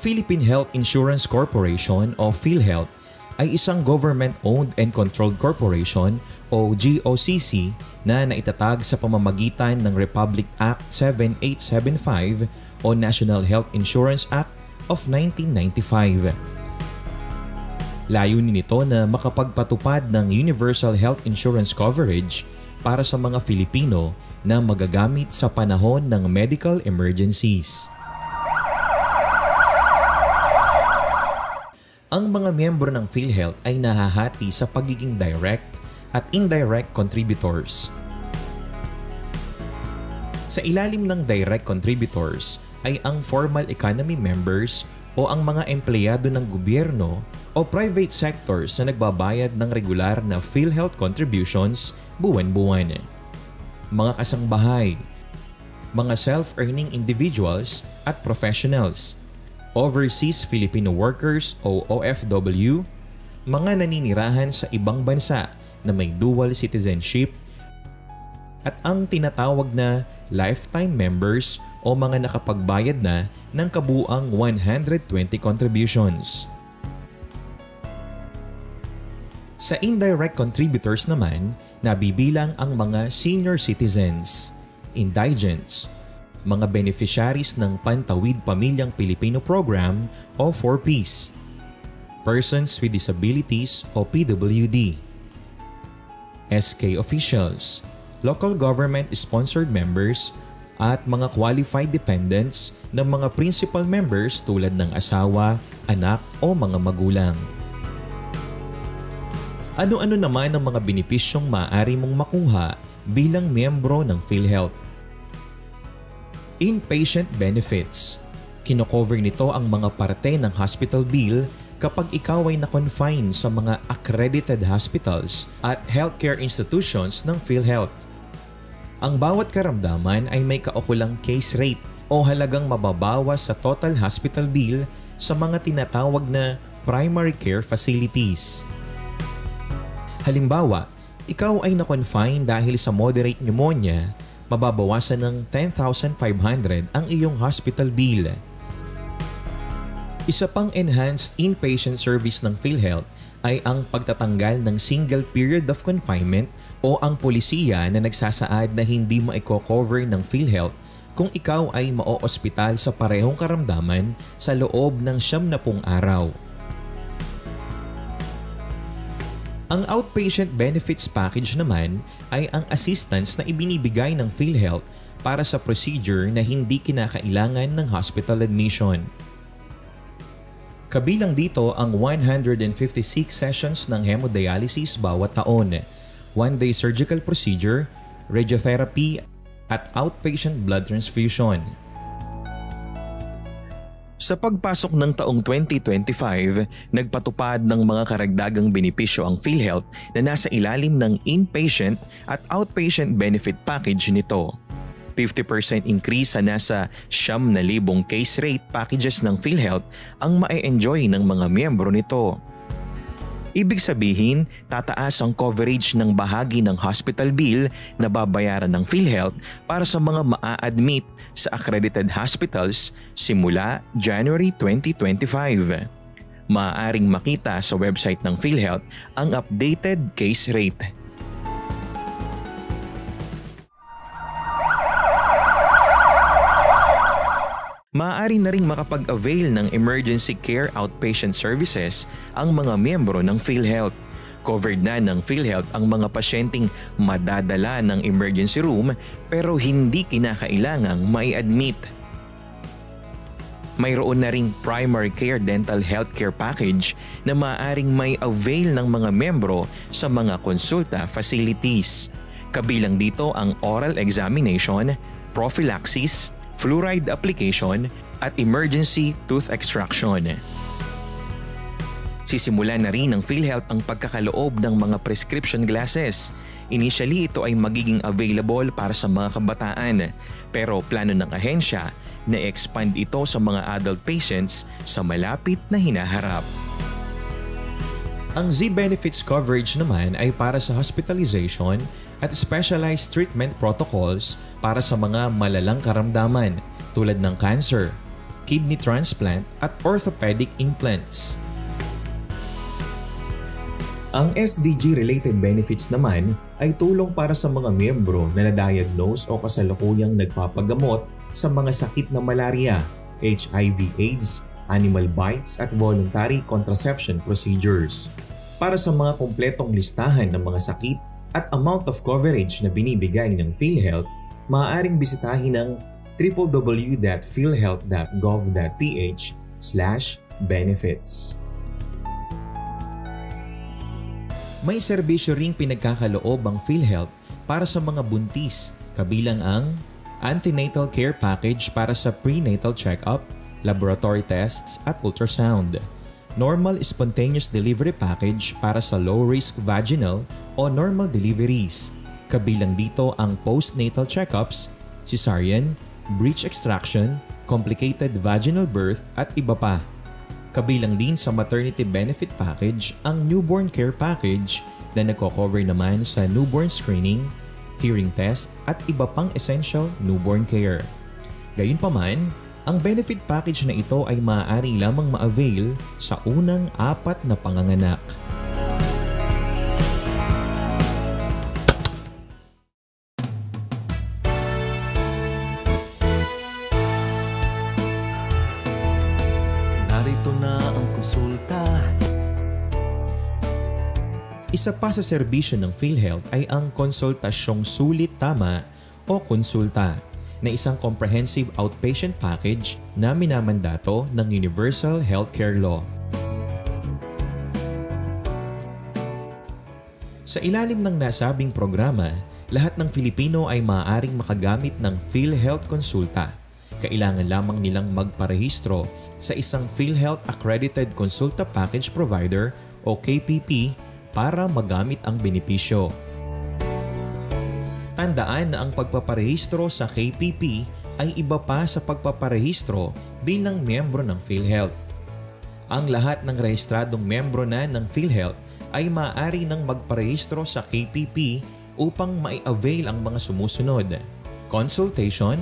Ang Philippine Health Insurance Corporation o PhilHealth ay isang government-owned and controlled corporation o GOCC na naitatag sa pamamagitan ng Republic Act 7875 o National Health Insurance Act of 1995. Layunin nito na makapagpatupad ng universal health insurance coverage para sa mga Filipino na magagamit sa panahon ng medical emergencies. Ang mga miyembro ng PhilHealth ay nahahati sa pagiging direct at indirect contributors. Sa ilalim ng direct contributors ay ang formal economy members o ang mga empleyado ng gobyerno o private sectors na nagbabayad ng regular na PhilHealth contributions buwan-buwan. Mga kasangbahay, mga self-earning individuals at professionals, overseas Filipino workers o OFW, mga naninirahan sa ibang bansa na may dual citizenship, at ang tinatawag na lifetime members o mga nakapagbayad na ng kabuuang 120 contributions. Sa indirect contributors naman, nabibilang ang mga senior citizens, indigents, mga beneficiaries ng Pantawid Pamilyang Pilipino Program o 4Ps, persons with disabilities o PWD, SK officials, local government-sponsored members, at mga qualified dependents ng mga principal members tulad ng asawa, anak o mga magulang. Ano-ano naman ang mga benepisyong maaari mong makuha bilang miyembro ng PhilHealth? Inpatient benefits. Kino-cover nito ang mga parte ng hospital bill kapag ikaw ay na-confine sa mga accredited hospitals at healthcare institutions ng PhilHealth. Ang bawat karamdaman ay may kaukulang case rate o halagang mababawas sa total hospital bill sa mga tinatawag na primary care facilities. Halimbawa, ikaw ay na-confine dahil sa moderate pneumonia, mababawasan ng 10,500 ang iyong hospital bill. Isa pang enhanced inpatient service ng PhilHealth ay ang pagtatanggal ng single period of confinement o ang polisiya na nagsasaad na hindi maiko-cover ng PhilHealth kung ikaw ay mao-ospital sa parehong karamdaman sa loob ng 70 araw. Ang outpatient benefits package naman ay ang assistance na ibinibigay ng PhilHealth para sa procedure na hindi kinakailangan ng hospital admission. Kabilang dito ang 156 sessions ng hemodialysis bawat taon, 1-day surgical procedure, radiotherapy at outpatient blood transfusion. Sa pagpasok ng taong 2025, nagpatupad ng mga karagdagang benepisyo ang PhilHealth na nasa ilalim ng inpatient at outpatient benefit package nito. 50% increase sa nasa 9,000 case rate packages ng PhilHealth ang ma-enjoy ng mga miyembro nito. Ibig sabihin, tataas ang coverage ng bahagi ng hospital bill na babayaran ng PhilHealth para sa mga maa-admit sa accredited hospitals simula January 2025. Maaaring makita sa website ng PhilHealth ang updated case rate. Maaari na ring makapag-avail ng emergency care outpatient services ang mga miyembro ng PhilHealth. Covered na ng PhilHealth ang mga pasyenteng madadala ng emergency room pero hindi kinakailangang mai-admit. Mayroon na ring primary care dental healthcare package na maaaring may avail ng mga miyembro sa mga konsulta facilities. Kabilang dito ang oral examination, prophylaxis, fluoride application at emergency tooth extraction. Sisimulan na rin ng PhilHealth ang pagkakaloob ng mga prescription glasses. Initially, ito ay magiging available para sa mga kabataan, pero plano ng ahensya na expand ito sa mga adult patients sa malapit na hinaharap. Ang Z-Benefits coverage naman ay para sa hospitalization at specialized treatment protocols para sa mga malalang karamdaman tulad ng cancer, kidney transplant at orthopedic implants. Ang SDG-related benefits naman ay tulong para sa mga miyembro na na-diagnose o kasalukuyang nagpapagamot sa mga sakit na malaria, HIV/AIDS, animal bites at voluntary contraception procedures. Para sa mga kumpletong listahan ng mga sakit at amount of coverage na binibigay ng PhilHealth, maaaring bisitahin ang www.philhealth.gov.ph/benefits. May serbisyo ring pinagkakaloob ang PhilHealth para sa mga buntis, kabilang ang antenatal care package para sa prenatal check-up, laboratory tests at ultrasound, normal spontaneous delivery package para sa low-risk vaginal o normal deliveries, kabilang dito ang postnatal check-ups, cesarean, breech extraction, complicated vaginal birth at iba pa. Kabilang din sa maternity benefit package ang newborn care package na nagko-cover naman sa newborn screening, hearing test at iba pang essential newborn care. Gayunpaman, ang benefit package na ito ay maaari lamang ma-avail sa unang 4 na panganganak. Narito na ang konsulta. Isa pa sa serbisyo ng PhilHealth ay ang konsultasyong sulit tama o konsulta, na isang comprehensive outpatient package na minamandato ng Universal Healthcare Law. Sa ilalim ng nasabing programa, lahat ng Filipino ay maaaring makagamit ng PhilHealth Konsulta. Kailangan lamang nilang magparehistro sa isang PhilHealth Accredited Konsulta Package Provider o KPP para magamit ang benepisyo. Tandaan na ang pagpaparehistro sa KPP ay iba pa sa pagpaparehistro bilang miyembro ng PhilHealth. Ang lahat ng rehistradong miyembro na ng PhilHealth ay maaari nang magparehistro sa KPP upang mai-avail ang mga sumusunod: consultation,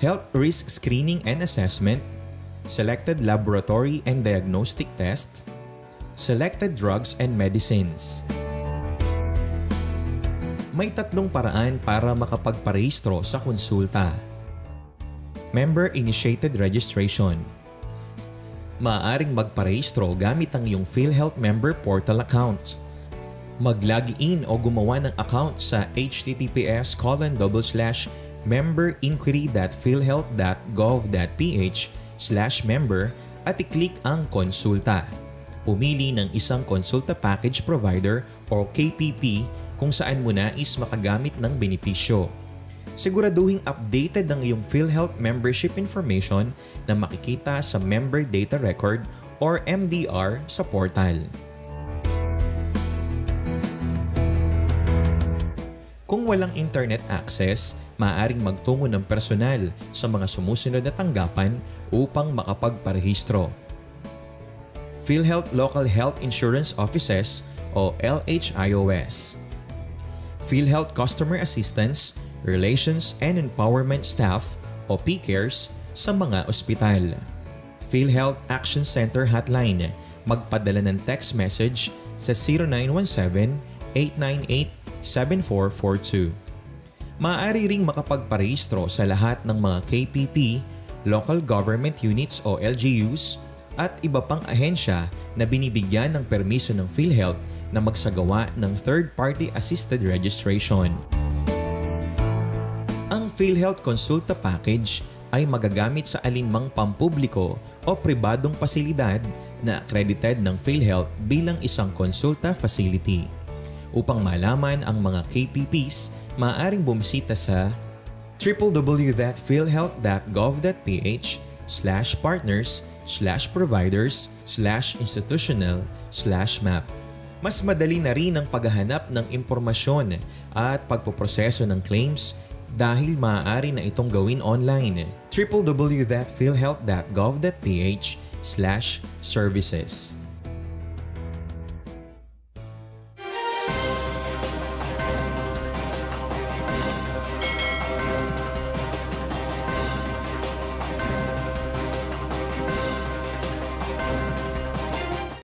health risk screening and assessment, selected laboratory and diagnostic test, selected drugs and medicines. May 3 paraan para makapagparehistro sa konsulta. Member-initiated registration. Maaaring magparehistro gamit ang iyong PhilHealth Member Portal account. Mag-login o gumawa ng account sa https://member-inquiry.philhealth.gov.ph/member at i-click ang konsulta. Pumili ng isang konsulta package provider o KPP kung saan mo nais makagamit ng benepisyo. Siguraduhing updated ang iyong PhilHealth membership information na makikita sa Member Data Record or MDR sa portal. Kung walang internet access, maaaring magtungo ng personal sa mga sumusunod na tanggapan upang makapagparehistro: PhilHealth Local Health Insurance Offices o LHIOS, PhilHealth Customer Assistance, Relations and Empowerment Staff o PCARES sa mga ospital, PhilHealth Action Center Hotline. Magpadala ng text message sa 0917-898-7442. Maaari ring makapagparehistro sa lahat ng mga KPP, Local Government Units o LGUs at iba pang ahensya na binibigyan ng permiso ng PhilHealth na magsagawa ng third-party assisted registration. Ang PhilHealth Konsulta Package ay magagamit sa alinmang pampubliko o pribadong pasilidad na accredited ng PhilHealth bilang isang konsulta facility. Upang malaman ang mga KPPs, maaaring bumisita sa www.philhealth.gov.ph/partners/providers/institutional/map. Mas madali na rin ang paghahanap ng impormasyon at pagpoproseso ng claims dahil maaari na itong gawin online. www.philhealth.gov.ph/services.